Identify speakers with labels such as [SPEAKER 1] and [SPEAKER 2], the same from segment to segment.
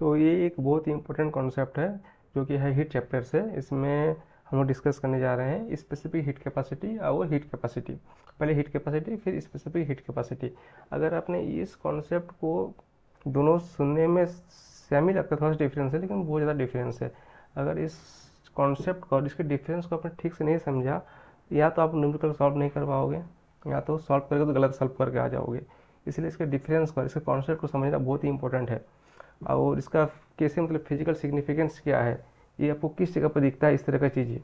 [SPEAKER 1] तो ये एक बहुत ही इंपॉर्टेंट कॉन्सेप्ट है जो कि है हीट चैप्टर से। इसमें हम लोग डिस्कस करने जा रहे हैं स्पेसिफिक हीट कैपेसिटी और हीट कैपेसिटी। पहले हीट कैपेसिटी फिर स्पेसिफिक हीट कैपेसिटी। अगर आपने इस कॉन्सेप्ट को दोनों सुनने में सेम ही लगता है, थोड़ा सा डिफरेंस है लेकिन बहुत ज़्यादा डिफरेंस है। अगर इस कॉन्सेप्ट को और इसके डिफरेंस को आपने ठीक से नहीं समझा, या तो आप न्यूमेरिकल सॉल्व नहीं कर पाओगे, या तो सॉल्व करोगे तो गलत सॉल्व करके आ जाओगे। इसलिए इसके डिफरेंस को, इसके कॉन्सेप्ट को समझना बहुत ही इंपॉर्टेंट है। और इसका कैसे मतलब फिजिकल सिग्निफिकेंस क्या है, ये आपको किस जगह पर दिखता है, इस तरह का चीज़ है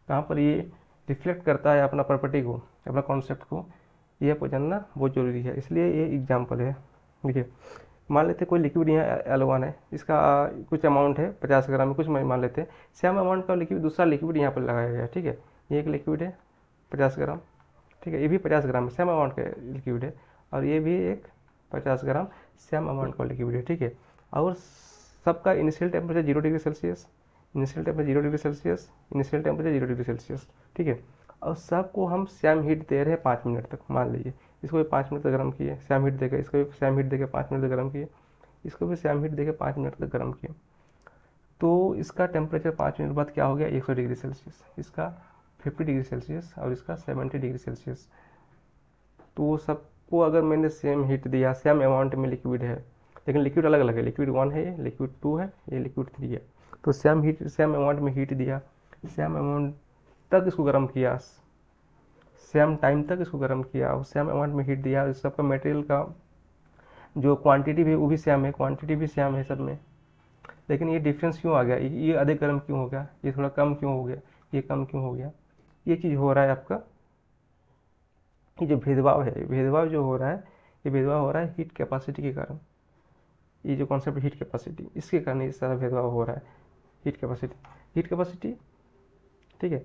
[SPEAKER 1] कहाँ पर ये रिफ्लेक्ट करता है अपना प्रॉपर्टी को, अपना कॉन्सेप्ट को, ये आपको जानना बहुत ज़रूरी है। इसलिए ये एग्जाम्पल है। देखिए, मान लेते कोई लिक्विड यहाँ एल1 है, इसका कुछ अमाउंट है 50 ग्राम, कुछ मान लेते हैं सेम अमाउंट का लिक्विड दूसरा लिक्विड यहाँ पर लगाया गया है। ठीक है, ये एक लिक्विड है 50 ग्राम, ठीक है, ये भी 50 ग्राम सेम अमाउंट का लिक्विड है, और ये भी एक 50 ग्राम सेम अमाउंट का लिक्विड है। ठीक है, और सबका initial temperature 0 degree Celsius, initial temperature 0 degree Celsius, initial temperature 0 degree Celsius. ठीक है, और सबको हम सेम हीट दे रहे हैं 5 मिनट तक। मान लीजिए इसको भी 5 मिनट तक गर्म किए, सेम हीट देकर, इसको भी सेम हीट देकर 5 मिनट तक गर्म किए, इसको भी सेम हीट देकर 5 मिनट तक गर्म किए। तो इसका टेम्परेचर 5 मिनट बाद क्या हो गया, 100 डिग्री सेल्सियस, इसका 50 डिग्री सेल्सियस और इसका 70 डिग्री सेल्सियस। तो सबको अगर मैंने सेम हीट दिया, सेम अमाउंट में लिक्विड है, लेकिन लिक्विड अलग अलग है, लिक्विड 1 है, ये लिक्विड 2 है, ये लिक्विड 3 है। तो सेम हीट, सेम अमाउंट में हीट दिया, सेम अमाउंट तक इसको गर्म किया, सेम टाइम तक इसको गर्म किया और सेम अमाउंट में हीट दिया, इस सबका मटेरियल का जो क्वांटिटी भी वो भी सेम है, क्वांटिटी भी सेम है सब में। लेकिन ये डिफरेंस क्यों आ गया, ये अधिक गर्म क्यों हो गया, ये थोड़ा कम क्यों हो गया, ये कम क्यों हो गया? ये चीज़ हो रहा है आपका, ये जो भेदभाव है, भेदभाव जो हो रहा है, ये भेदभाव हो रहा है हीट कैपेसिटी के कारण। ये जो कॉन्सेप्ट हीट कैपेसिटी, इसके कारण ये सारा भेदभाव हो रहा है। हीट कैपेसिटी, हीट कैपेसिटी, ठीक है।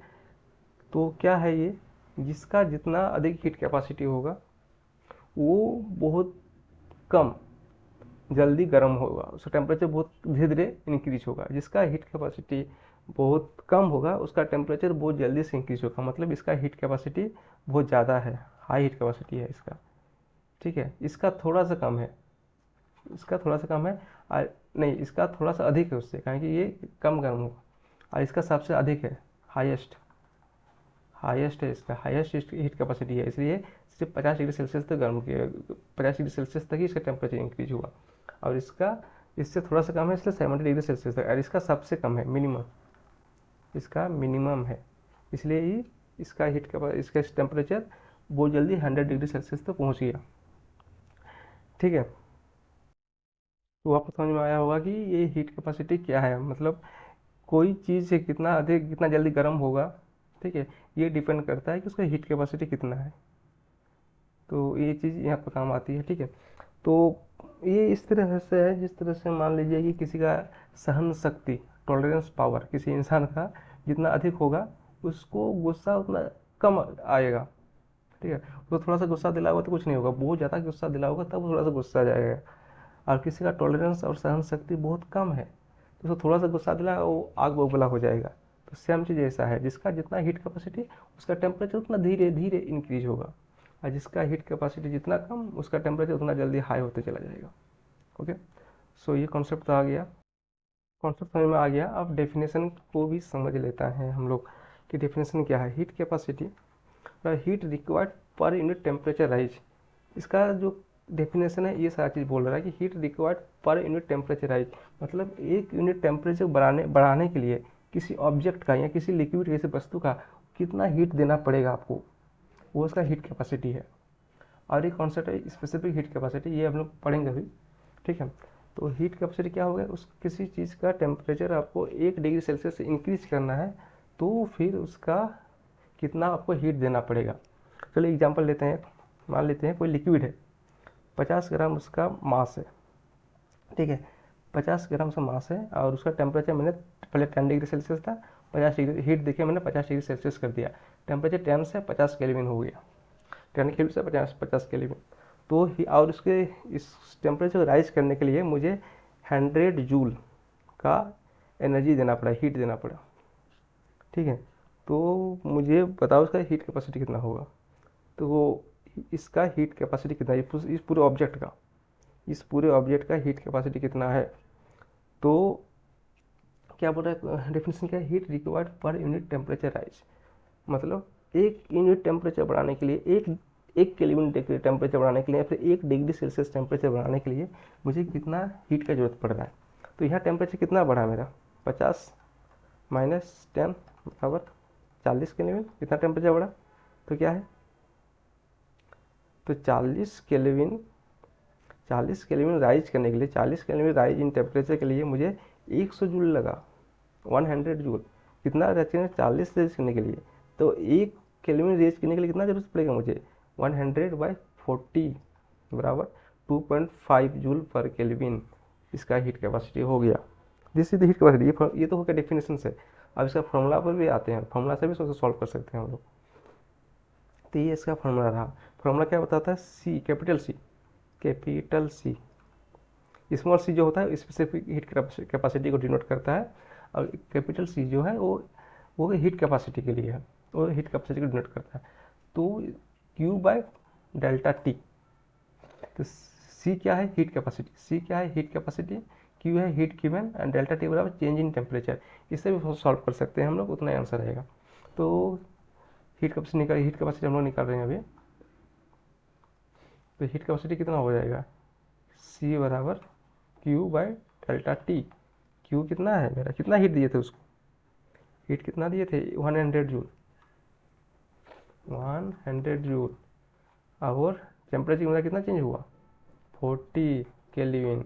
[SPEAKER 1] तो क्या है ये, जिसका जितना अधिक हीट कैपेसिटी होगा वो बहुत कम जल्दी गर्म होगा, उसका टेम्परेचर बहुत धीरे धीरे इंक्रीज होगा। जिसका हीट कैपेसिटी बहुत कम होगा उसका टेम्परेचर बहुत जल्दी से इंक्रीज होगा, मतलब इसका हीट कैपेसिटी बहुत ज़्यादा है, हाई हीट कैपेसिटी है इसका। ठीक है, इसका थोड़ा सा कम है, इसका थोड़ा सा कम है, और नहीं, इसका थोड़ा सा अधिक है उससे, कारण कि ये कम गर्म होगा, और इसका सबसे अधिक है, हाईएस्ट, हाईएस्ट है इसका, हाईएस्ट हीट कैपेसिटी है, इसलिए सिर्फ 50 डिग्री सेल्सियस तक गर्म किया, 50 डिग्री सेल्सियस तक ही इसका टेम्परेचर इंक्रीज हुआ। और इसका इससे थोड़ा सा कम है, इसलिए 70 डिग्री सेल्सियस तक, और इसका सबसे कम है, मिनिमम, इसका मिनिमम है, इसलिए ही इसका इसका टेम्परेचर बहुत जल्दी 100 डिग्री सेल्सियस तक पहुंच गया। ठीक है, तो आपको समझ में आया होगा कि ये हीट कैपेसिटी क्या है, मतलब कोई चीज़ से कितना अधिक, कितना जल्दी गर्म होगा, ठीक है, ये डिपेंड करता है कि उसका हीट कैपेसिटी कितना है। तो ये चीज़ यहाँ पर काम आती है। ठीक है, तो ये इस तरह से है, जिस तरह से मान लीजिए कि किसी का सहन शक्ति, टॉलरेंस पावर, किसी इंसान का जितना अधिक होगा उसको गुस्सा उतना कम आएगा। ठीक है, तो थोड़ा सा गुस्सा दिलाओगे तो कुछ नहीं होगा, बहुत ज़्यादा गुस्सा दिलाओगे तब थोड़ा सा गुस्सा आ जाएगा। और किसी का टॉलरेंस और सहन शक्ति बहुत कम है तो उसको थोड़ा सा गुस्सा दिला वो आग बबूला हो जाएगा। तो सेम चीज़ ऐसा है, जिसका जितना हीट कैपेसिटी उसका टेम्परेचर उतना धीरे धीरे इंक्रीज होगा, और जिसका हीट कैपेसिटी जितना कम उसका टेम्परेचर उतना जल्दी हाई होते चला जाएगा। ओके, सो ये कॉन्सेप्ट तो आ गया, कॉन्सेप्ट समझ में आ गया। अब डेफिनेशन को भी समझ लेता है हम लोग कि डेफिनेशन क्या है। Heat capacity, heat required per unit temperature rise, इसका जो डेफिनेशन है ये सारा चीज़ बोल रहा है कि heat required per unit temperature rise, मतलब 1 यूनिट टेम्परेचर बढ़ाने के लिए किसी ऑब्जेक्ट का या किसी लिक्विड, किसी वस्तु का कितना हीट देना पड़ेगा आपको, वो उसका हीट कैपेसिटी है। और एक कॉन्सेप्ट है स्पेसिफिक हीट कैपेसिटी, ये हम लोग पढ़ेंगे अभी। ठीक है, तो हीट कैपेसिटी क्या होगा, उस किसी चीज़ का टेम्परेचर आपको 1 डिग्री सेल्सियस से इंक्रीज करना है तो फिर उसका कितना आपको हीट देना पड़ेगा। चलिए एग्जांपल लेते हैं, मान लेते हैं कोई लिक्विड है, 50 ग्राम उसका मास है। ठीक है, 50 ग्राम से मास है और उसका टेम्परेचर मैंने पहले 10 डिग्री सेल्सियस था, 50 डिग्री हीट देखिए मैंने 50 डिग्री सेल्सियस कर दिया, टेम्परेचर 10 से 50 केल्विन हो गया, 10 केल्विन से 50 केल्विन। तो और उसके इस टेम्परेचर को राइज करने के लिए मुझे 100 जूल का एनर्जी देना पड़ा, हीट देना पड़ा। ठीक है, तो मुझे बताओ उसका हीट कैपेसिटी कितना होगा। तो वो इसका हीट कैपेसिटी कितना है, इस पूरे ऑब्जेक्ट का, इस पूरे ऑब्जेक्ट का हीट कैपेसिटी कितना है, तो क्या बोल रहा है डेफिनेशन, क्या है, heat required per unit temperature rise, मतलब एक यूनिट टेम्परेचर बढ़ाने के लिए, एक केल्विन टेम्परेचर बढ़ाने के लिए या फिर 1 डिग्री सेल्सियस टेम्परेचर बढ़ाने के लिए मुझे कितना हीट का जरूरत पड़ रहा है। तो यहाँ टेम्परेचर कितना बढ़ा मेरा, 50 माइनस 10 बराबर 40 केल्विन, कितना टेम्परेचर बढ़ा, तो क्या है, तो 40 केल्विन राइज करने के लिए, 40 केल्विन राइज इन टेम्परेचर के लिए मुझे 100 जूल लगा, 100 जूल। कितना रेज करने, 40 रेज करने के लिए, तो 1 केल्विन रेज करने के लिए कितना जरूरत पड़ेगा मुझे, 100/40 बराबर 2.5 जूल पर केल्विन, इसका हीट कैपेसिटी हो गया। This is the heat capacity. ये तो हो गया डेफिनेशन से। अब इसका फॉर्मूला पर भी आते हैं, फॉर्मूला से भी सॉल्व कर सकते हैं हम लोग। तो ये इसका फॉर्मूला रहा। फॉर्मूला क्या बताता है, सी, कैपिटल सी, स्मॉल सी जो होता है स्पेसिफिक हीट कैपेसिटी को डिनोट करता है, और कैपिटल सी जो है वो हीट कैपेसिटी के लिए है, वो हीट कैपेसिटी को डिनोट करता है। तो Q/ΔT, तो सी क्या है, हीट कैपेसिटी, क्यू है heat given, and delta T बराबर चेंज इन टेम्परेचर। इससे भी सॉल्व कर सकते हैं हम लोग, उतना ही आंसर रहेगा। तो हीट कैपेसिटी हम लोग निकाल रहे हैं अभी। तो हीट कैपेसिटी कितना हो जाएगा, सी बराबर Q/ΔT। क्यू कितना है मेरा, कितना हीट दिए थे उसको, हीट कितना दिए थे, 100 जूल, 100 जूल। और टेम्परेचर मेरा कितना चेंज हुआ, 40 केल्विन।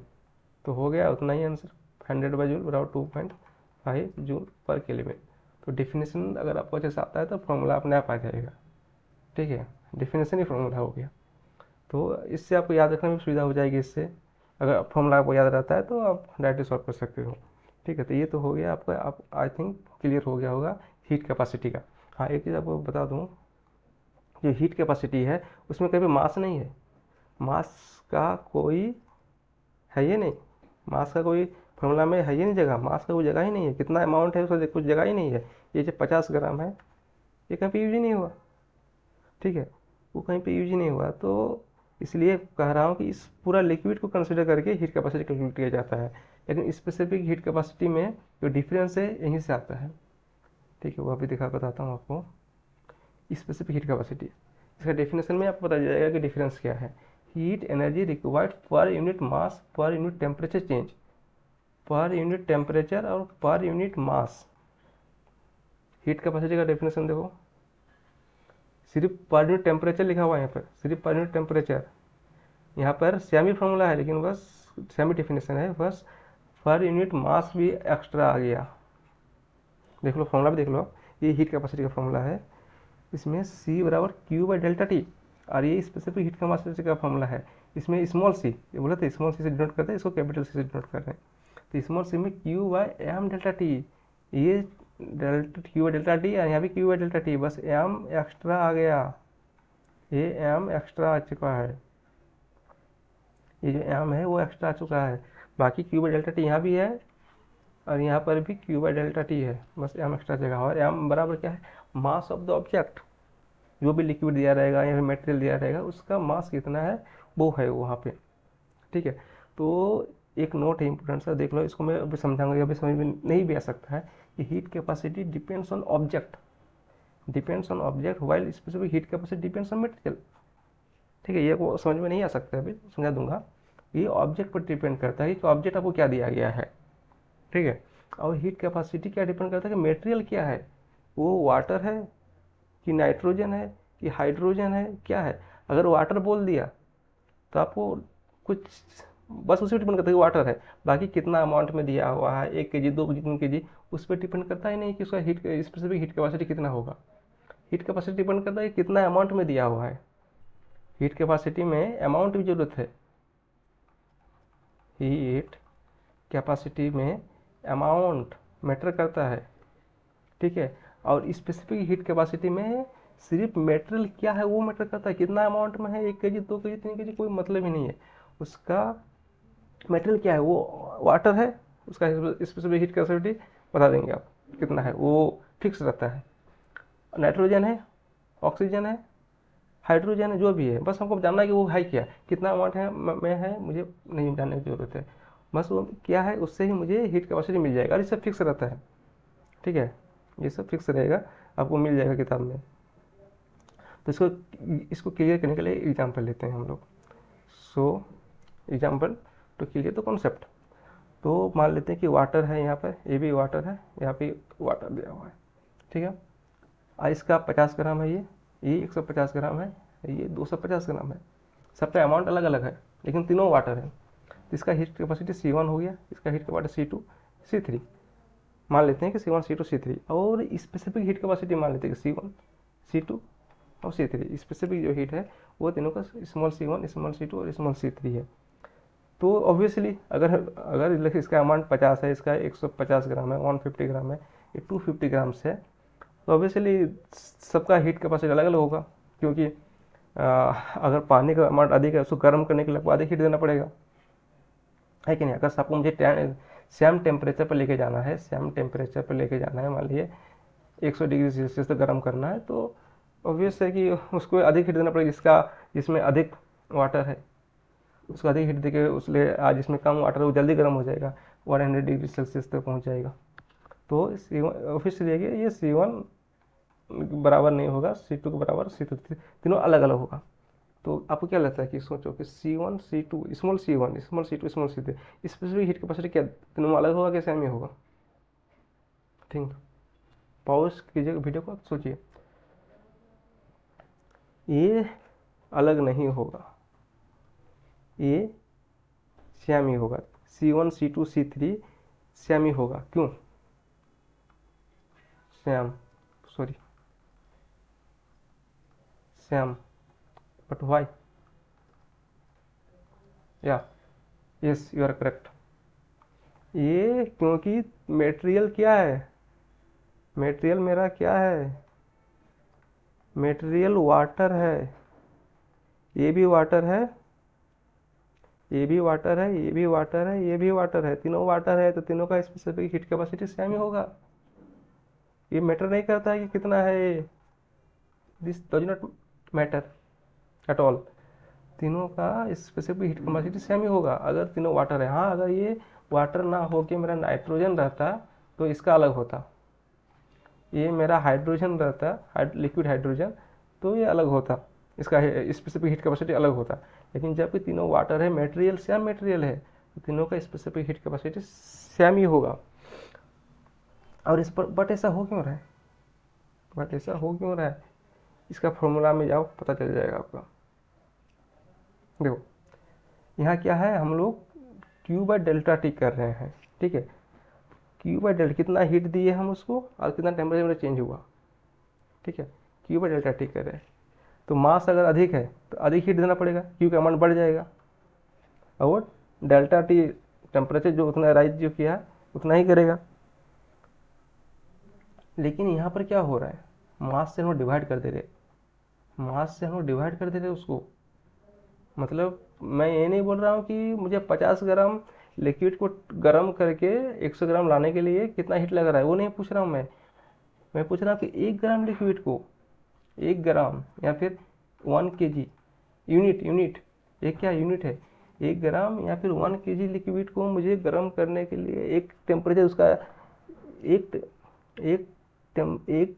[SPEAKER 1] तो हो गया उतना ही आंसर, 100/जूल बराबर 2.5 जूल पर केल्विन। तो डेफिनेशन अगर आपको अच्छे से आता है तो फॉर्मूला अपने आप आ जाएगा, ठीक है, डेफिनेशन ही फॉर्मूला हो गया। तो इससे आपको याद रखने में सुविधा हो जाएगी। इससे अगर फॉर्मूला आपको याद रहता है तो आप डायरेक्टली सॉल्व कर सकते हो, ठीक है। तो ये तो हो गया आपका, आप आई थिंक क्लियर हो गया होगा हीट कैपेसिटी का। हाँ, एक चीज़ आपको बता दूँ, जो हीट कैपेसिटी है उसमें कभी मास नहीं है, मास का कोई है ये नहीं, मास का कोई फॉर्मूला में है ये नहीं जगह, मास का कोई जगह ही नहीं है, कितना अमाउंट है उसका कुछ जगह ही नहीं है। ये जो 50 ग्राम है ये कहीं पे यूज ही नहीं हुआ, ठीक है, वो कहीं पे यूज ही नहीं हुआ। तो इसलिए कह रहा हूँ कि इस पूरा लिक्विड को कंसिडर करके हीट कैपेसिटी कैलकुलेट किया जाता है, लेकिन स्पेसिफिक हीट कैपेसिटी में जो डिफरेंस है यहीं से आता है, ठीक है। वो अभी दिखा बताता हूँ आपको। स्पेसिफिक हीट कैपेसिटी, इसका डेफिनेशन में आपको पता चलेगा कि डिफरेंस क्या है। Heat energy required per unit mass per unit temperature change, per unit temperature और per unit mass. Heat capacity का डेफिनेशन देखो, सिर्फ पर यूनिट टेम्परेचर लिखा हुआ है यहाँ पर, सिर्फ पर यूनिट टेम्परेचर। यहाँ पर सेमी फॉर्मूला है लेकिन बस सेमी डेफिनेशन है, बस पर यूनिट मास भी एक्स्ट्रा आ गया। देख लो फॉर्मूला भी देख लो, ये हीट कैपेसिटी का फॉर्मूला है। इसमें C बराबर Q/ΔT, और ये स्पेसिफिक हीट कैपेसिटी का फॉर्मूला है। इसमें स्मॉल सी, ये बोला था स्मॉल सी से डिनोट करते हैं, इसको कैपिटल सी से डिनोट कर रहे हैं। तो स्मॉल सी में Q/m∆T, ये Q/ΔT और यहाँ भी Q/ΔT, बस m एक्स्ट्रा आ गया, ये m एक्स्ट्रा आ चुका है, ये जो m है वो एक्स्ट्रा आ चुका है। बाकी Q/ΔT यहाँ भी है और यहाँ पर भी Q/ΔT है, बस m एक्स्ट्रा जगह। और m बराबर क्या है, मास ऑफ द ऑब्जेक्ट, जो भी लिक्विड दिया रहेगा या फिर मटेरियल दिया रहेगा उसका मास कितना है वो है वहाँ पे, ठीक है। तो एक नोट है इंपॉर्टेंट सा, देख लो इसको, मैं अभी समझाऊंगा, अभी समझ में नहीं भी आ सकता है कि heat capacity depends on object, while specific heat capacity depends on material, ठीक है। ये को समझ में नहीं आ सकता है, अभी समझा दूंगा। ये ऑब्जेक्ट पर डिपेंड करता है कि ऑब्जेक्ट आपको क्या दिया गया है, ठीक है। और हीट कैपेसिटी क्या डिपेंड करता है कि मटेरियल क्या है, वो वाटर है कि नाइट्रोजन है कि हाइड्रोजन है, क्या है। अगर वाटर बोल दिया तो आपको कुछ बस उसी पर डिपेंड करता है कि वाटर है, बाकी कितना अमाउंट में दिया हुआ है, 1 kg 2 kg 3 kg, उस पर डिपेंड करता ही नहीं कि उसका हीट स्पेसिफिक हीट कैपेसिटी कितना होगा। हीट कैपेसिटी डिपेंड करता है कि कितना अमाउंट में दिया हुआ है। हीट कैपेसिटी में अमाउंट की जरूरत है, हीट कैपेसिटी में अमाउंट मैटर करता है, ठीक है। और स्पेसिफिक हीट कैपेसिटी में सिर्फ मटेरियल क्या है वो मैटर करता है, कितना अमाउंट में है, 1 kg 2 kg 3 kg कोई मतलब ही नहीं है। उसका मटेरियल क्या है, वो वाटर है, उसका स्पेसिफिक हीट कैपेसिटी बता देंगे आप कितना है, वो फिक्स रहता है। नाइट्रोजन है, ऑक्सीजन है, हाइड्रोजन है, जो भी है, बस हमको जानना है कि वो है क्या, कितना अमाउंट है में है, मुझे नहीं जानने की जरूरत है। बस वो क्या है, उससे ही मुझे हीट कैपेसिटी मिल जाएगा, और ये सब फिक्स रहता है, ठीक है, ये सब फिक्स रहेगा, आपको मिल जाएगा किताब में। तो इसको क्लियर करने के लिए एग्जाम्पल लेते हैं हम लोग। So example to clear the concept. तो मान लेते हैं कि वाटर है, यहाँ पर ये भी वाटर है, यहाँ पे वाटर दिया हुआ है, ठीक है। आइस का 50 ग्राम है, ये 150 ग्राम है, ये 250 ग्राम है, सबका अमाउंट अलग अलग है, लेकिन तीनों वाटर है। तो इसका हीट कैपेसिटी C1 हो गया, इसका हीट कैपेसिटी C2 C3 मान लेते हैं कि C1 C2 C3, और स्पेसिफिक हीट कैपेसिटी मान लेते हैं कि C1 C2 और C3। स्पेसिफिक जो हीट है वो तीनों का स्मॉल C1 स्मॉल C2 और स्मॉल C3 है। तो ऑब्वियसली अगर अगर इसका अमाउंट 50 है, इसका 150 ग्राम है, 150 ग्राम है, ये 250 ग्राम्स है, तो ऑब्वियसली सबका हीट कैपेसिटी अलग अलग होगा, क्योंकि अगर पानी का अमाउंट अधिक है, उसको गर्म करने के लिए आपको अधिक हीट देना पड़ेगा, है कि नहीं। अगर आपको मुझे सेम टेम्परेचर पर लेके जाना है, सेम टेम्परेचर पर लेके जाना है, मान लीजिए 100 डिग्री सेल्सियस तक गर्म करना है, तो ऑब्वियस है कि उसको अधिक हीट देना पड़ेगा। जिसमें अधिक वाटर है उसको अधिक हीट देके उसलिए आज जिसमें कम वाटर है वो जल्दी गर्म हो जाएगा, 100 डिग्री सेल्सियस तक पहुंच जाएगा। तो ऑब्वियसली है कि ये C1 बराबर नहीं होगा C2 के बराबर, C2 तीनों अलग अलग होगा। तो आपको क्या लगता है कि सोचो कि C1 C2 small C1 small C2 small C3 specific heat capacity क्या तीनों अलग होगा कि सेम ही होगा? ठीक, पॉज कीजिए वीडियो को, सोचिए। ये अलग नहीं होगा, ये सेम ही होगा। C1 C2 C3 सेम ही होगा। क्यों same? Sorry same, but why? या यस यू आर करेक्ट। ये क्योंकि मटेरियल क्या है, मटेरियल मेरा क्या है, मटेरियल वाटर है, ये भी वाटर है, ये भी वाटर है, ये भी वाटर है, ये भी वाटर है, तीनों वाटर है, तो तीनों का स्पेसिफिक हीट कैपेसिटी सेम ही होगा। ये मैटर नहीं करता है कि कितना है, this does not matter at all. तीनों का स्पेसिफिक हीट कैपेसिटी सेम ही होगा अगर तीनों वाटर है। हाँ, अगर ये वाटर ना हो के मेरा नाइट्रोजन रहता तो इसका अलग होता, ये मेरा हाइड्रोजन रहता, लिक्विड हाइड्रोजन, तो ये अलग होता, इसका स्पेसिफिक हीट कैपेसिटी अलग होता। लेकिन जब तीनों वाटर है, मटेरियल सेम मटेरियल है, तो तीनों का स्पेसिफिक हीट कैपेसिटी सेम ही होगा। और इस पर बट ऐसा हो क्यों रहा है, बट ऐसा हो क्यों रहा है, इसका फॉर्मूला में जाओ पता चल जाएगा आपका। देखो यहाँ क्या है, हम लोग Q बाय डेल्टा टी कर रहे हैं, ठीक है। Q बाय डेल्टा कितना हीट दिए हम उसको और कितना टेम्परेचर चेंज हुआ, ठीक है। Q बाय डेल्टा टी कर रहे हैं, तो मास अगर अधिक है तो अधिक हीट देना पड़ेगा, Q का अमाउंट बढ़ जाएगा, और डेल्टा टी टेम्परेचर जो उतना राइज जो किया है उतना ही करेगा। लेकिन यहाँ पर क्या हो रहा है, मास से हम डिवाइड कर दे रहे, मास से हम डिवाइड कर दे रहे उसको। मतलब मैं ये नहीं बोल रहा हूँ कि मुझे 50 ग्राम लिक्विड को गर्म करके 100 ग्राम लाने के लिए कितना हीट लग रहा है, वो नहीं पूछ रहा हूँ मैं पूछ रहा हूँ कि 1 ग्राम लिक्विड को, 1 ग्राम या फिर 1 kg, यूनिट एक क्या यूनिट है, 1 ग्राम या फिर 1 kg लिक्विड को मुझे गर्म करने के लिए एक टेम्परेचर उसका एक एक एक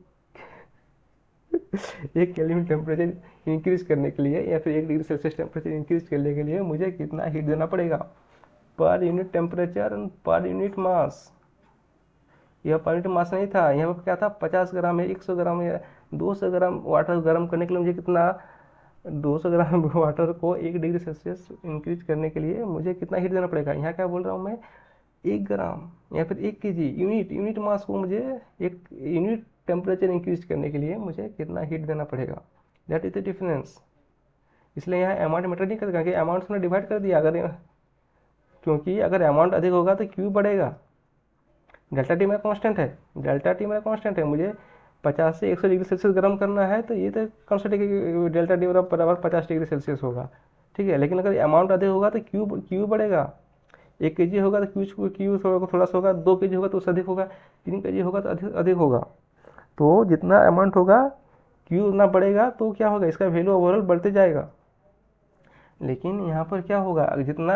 [SPEAKER 1] एक केल्विन टेम्परेचर इंक्रीज करने के लिए या फिर 1 डिग्री सेल्सियस टेम्परेचर इंक्रीज करने के लिए मुझे कितना हीट देना पड़ेगा पर यूनिट टेम्परेचर पर यूनिट मास। यह पर यूनिट मास नहीं था, यहाँ पर क्या था, 50 ग्राम या 100 ग्राम या 200 ग्राम वाटर गर्म करने के लिए मुझे कितना, 200 ग्राम वाटर को 1 डिग्री सेल्सियस इंक्रीज करने के लिए मुझे कितना हीट देना पड़ेगा। यहाँ क्या बोल रहा हूँ मैं, 1 ग्राम या फिर 1 kg यूनिट मास को मुझे एक यूनिट टेम्परेचर इंक्रीज करने के लिए मुझे कितना हीट देना पड़ेगा, दैट इज द डिफरेंस। इसलिए यहाँ अमाउंट मैटर नहीं करेगा कि अमाउंट से डिवाइड कर दिया, अगर क्योंकि अगर अमाउंट अधिक होगा तो क्यू बढ़ेगा। डेल्टा टी मेरा कांस्टेंट है, डेल्टा टी मेरा कांस्टेंट है, मुझे 50 से 100 डिग्री सेल्सियस गर्म करना है तो ये तो कांस्टेंट है कि डेल्टा टी बराबर 50 डिग्री सेल्सियस होगा, ठीक है। लेकिन अगर अमाउंट अधिक होगा तो क्यू बढ़ेगा, 1 kg होगा तो क्यू थोड़ा सा होगा, 2 kg होगा तो उससे अधिक होगा, 3 kg होगा तो अधिक होगा। तो जितना अमाउंट होगा क्यू उतना बढ़ेगा, तो क्या होगा, इसका वैल्यू ओवरऑल बढ़ते जाएगा। लेकिन यहाँ पर क्या होगा, जितना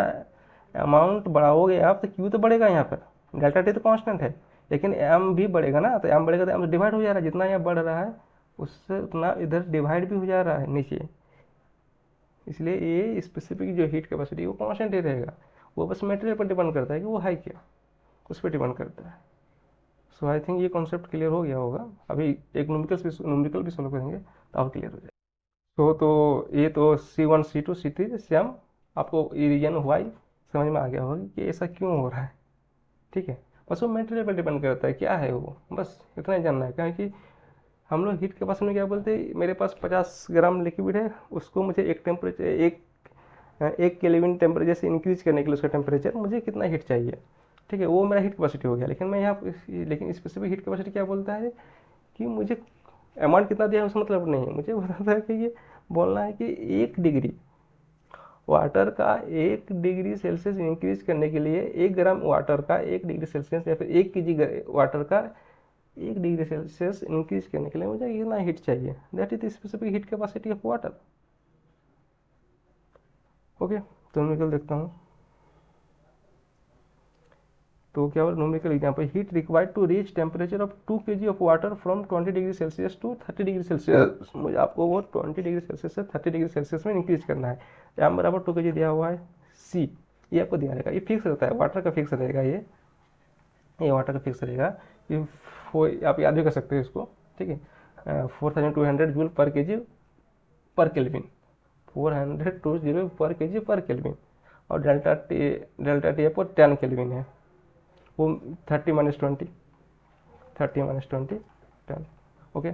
[SPEAKER 1] अमाउंट बढ़ाओगे आप तो क्यू तो बढ़ेगा यहाँ पर, डेल्टा टी तो कांस्टेंट है, लेकिन एम भी बढ़ेगा ना, तो एम बढ़ेगा तो एम डिवाइड हो जा रहा है, जितना यहाँ बढ़ रहा है उससे उतना इधर डिवाइड भी हो जा रहा है नीचे, इसलिए ये स्पेसिफिक जो हीट कैपेसिटी वो कांस्टेंट ही रहेगा, वो बस मटेरियल पर डिपेंड करता है कि वो है क्या, उस पर डिपेंड करता है। सो आई थिंक ये कॉन्सेप्ट क्लियर हो गया होगा। अभी एक न्यूमेरिकल भी सोल्व करेंगे तो आप क्लियर हो जाएगा। तो ये तो C1 C2 C3 श्याम, आपको ये रीजन वाई समझ में आ गया होगा कि ऐसा क्यों हो रहा है, ठीक है। बस वो मटेरियल पर डिपेंड करता है क्या है वो, बस इतना ही जानना है। क्योंकि हम लोग हीट कैपेसिटी में क्या बोलते हैं, मेरे पास 50 ग्राम लिक्विड है, उसको मुझे एक टेम्परेचर एक केल्विन टेम्परेचर से इंक्रीज करने के लिए उसका टेम्परेचर मुझे कितना हीट चाहिए, ठीक है, वो मेरा हीट कैपेसिटी हो गया। लेकिन मैं यहाँ लेकिन स्पेसिफिक हीट कैपेसिटी क्या बोलता है कि मुझे अमाउंट कितना दिया है उसका मतलब नहीं है, मुझे बताता है कि ये बोलना है कि 1 डिग्री वाटर का 1 डिग्री सेल्सियस इंक्रीज करने के लिए 1 ग्राम वाटर का 1 डिग्री सेल्सियस या फिर 1 kg वाटर का 1 डिग्री सेल्सियस इंक्रीज करने के लिए मुझे कितना हीट चाहिए, that is specific heat capacity of water. Okay, तो न्यूमेरिकल देखता हूँ। तो क्या बोला numerical example, heat required to reach temperature of 2 kg of water from 20 degree Celsius to 30 degree Celsius. मुझे आपको वो 20 डिग्री सेल्सियस से 30 डिग्री सेल्सियस में इंक्रीज करना है। एम बराबर 2 kg दिया हुआ है, सी ये आपको दिया रहेगा, ये फिक्स रहता है, वाटर का फिक्स रहेगा, ये वाटर का फिक्स रहेगा। ये आप याद भी कर सकते हो इसको, ठीक है। 4200 जूल पर kg पर केल्विन, 420 पर kg पर केल्विन, और डेल्टा टी आपको 10 केल्विन है, वो 30 - 20 10। ओके,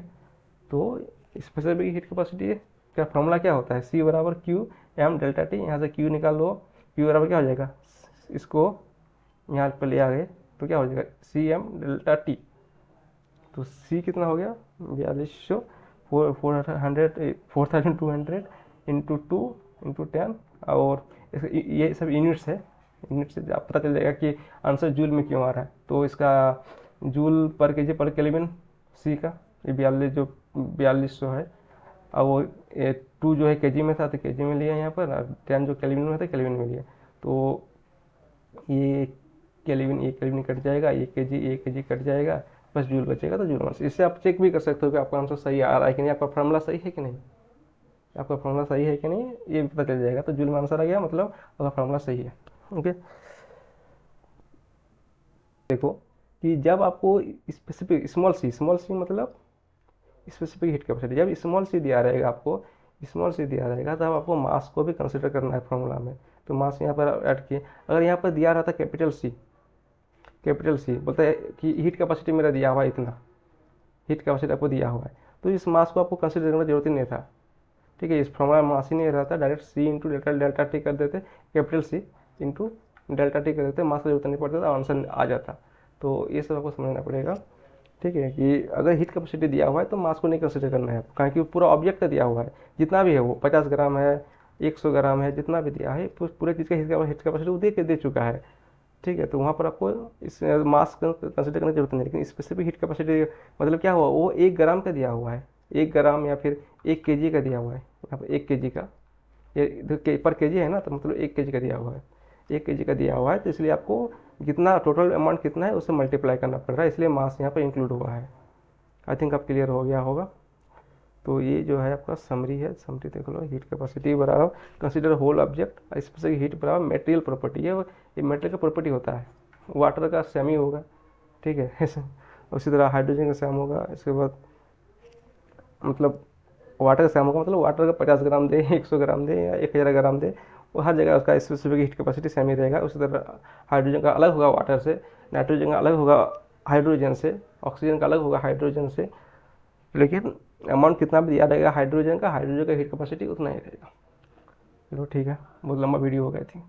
[SPEAKER 1] तो स्पेसिफिक हीट कैपेसिटी का फॉर्मूला क्या होता है, सी बराबर क्यू एम डेल्टा टी। यहाँ से क्यू निकाल लो, क्यू बराबर क्या हो जाएगा, इसको यहाँ पर ले आ गए तो क्या हो जाएगा सी एम डेल्टा टी। तो सी कितना हो गया 4200, 4200 इंटू 2 इंटू 10, और ये सब यूनिट्स है, यूनिट से आप पता चल जाएगा कि आंसर जूल में क्यों आ रहा है। तो इसका जूल पर केजी पर केल्विन सी का, ये 4200 है, और वो 2 जो है केजी में था तो केजी में लिया यहाँ पर, और 10 जो केल्विन में था केल्विन में लिया। तो ये केल्विन कट जाएगा, ये केजी कट जाएगा, बस जूल बचेगा, तो जूल आंसर। इससे आप चेक भी कर सकते हो कि आपका आंसर सही आ रहा है कि नहीं, आपका फॉर्मूला सही है कि नहीं, आपका फॉर्मूला सही है कि नहीं ये पता चल जाएगा। तो जूल में आंसर आ गया, मतलब आपका फॉर्मूला सही है। ओके, देखो कि जब आपको स्पेसिफिक स्मॉल सी मतलब स्पेसिफिक हीट कैपेसिटी, जब स्मॉल सी दिया रहेगा आपको, स्मॉल सी दिया रहेगा तब आपको मास को भी कंसिडर करना है फॉर्मूला में। तो मास यहाँ पर ऐड किए, अगर यहाँ पर दिया रहता कैपिटल सी बोलता है कि हीट कैपेसिटी मेरा दिया हुआ है इतना, हीट कैपेसिटी आपको दिया हुआ है, तो इस मास को आपको कंसिडर करने की जरूरत ही नहीं था, ठीक है। इस फॉर्मूला में मास ही नहीं रहता, direct C into delta T कर देते, capital C into delta T कर देते, मास की जरूरत नहीं पड़ता था, आंसर आ जाता। तो ये सब आपको समझना पड़ेगा, ठीक है, कि अगर हीट कैपेसिटी दिया हुआ है तो मास को नहीं कंसिडर करना है, क्योंकि पूरा ऑब्जेक्ट दिया हुआ है, जितना भी है वो 50 ग्राम है 100 ग्राम है, जितना भी दिया है पूरे चीज़ का हीट कैपेसिटी वो दे चुका है, ठीक है। तो वहाँ पर आपको इस मास कंसिडर करने की जरूरत नहीं। लेकिन स्पेसिफिक हीट कैपेसिटी मतलब क्या हुआ, वो 1 ग्राम का दिया हुआ है, 1 ग्राम या फिर 1 kg का दिया हुआ है, यहाँ पर 1 kg का, ये पर केजी है ना, तो मतलब 1 kg का दिया हुआ है, 1 kg का दिया हुआ है, तो इसलिए आपको जितना टोटल अमाउंट कितना है उससे मल्टीप्लाई करना पड़ रहा है, इसलिए मास यहाँ पर इंक्लूड हुआ है। आई थिंक आप क्लियर हो गया होगा। तो ये जो है आपका समरी है, समरी देख लो, हीट कैपेसिटी बराबर consider whole object specific heat बराबर मटेरियल प्रॉपर्टी है, ये मटेरियल का प्रॉपर्टी होता है, वाटर का सेम ही होगा, ठीक है। उसी तरह हाइड्रोजन का सेम होगा, इसके बाद मतलब वाटर का सेम होगा, मतलब वाटर का 50 ग्राम दे 100 ग्राम दे या 1000 ग्राम दे, वो हर जगह उसका स्पेसिफिक हीट कैपेसिटी सेम ही रहेगा। उसी तरह हाइड्रोजन का अलग होगा वाटर से, नाइट्रोजन का अलग होगा हाइड्रोजन से, ऑक्सीजन का अलग होगा हाइड्रोजन से, लेकिन अमाउंट कितना भी दिया रहेगा हाइड्रोजन का हीट कैपेसिटी उतना ही रहेगा। चलो ठीक है, बहुत लंबा वीडियो हो गया थी।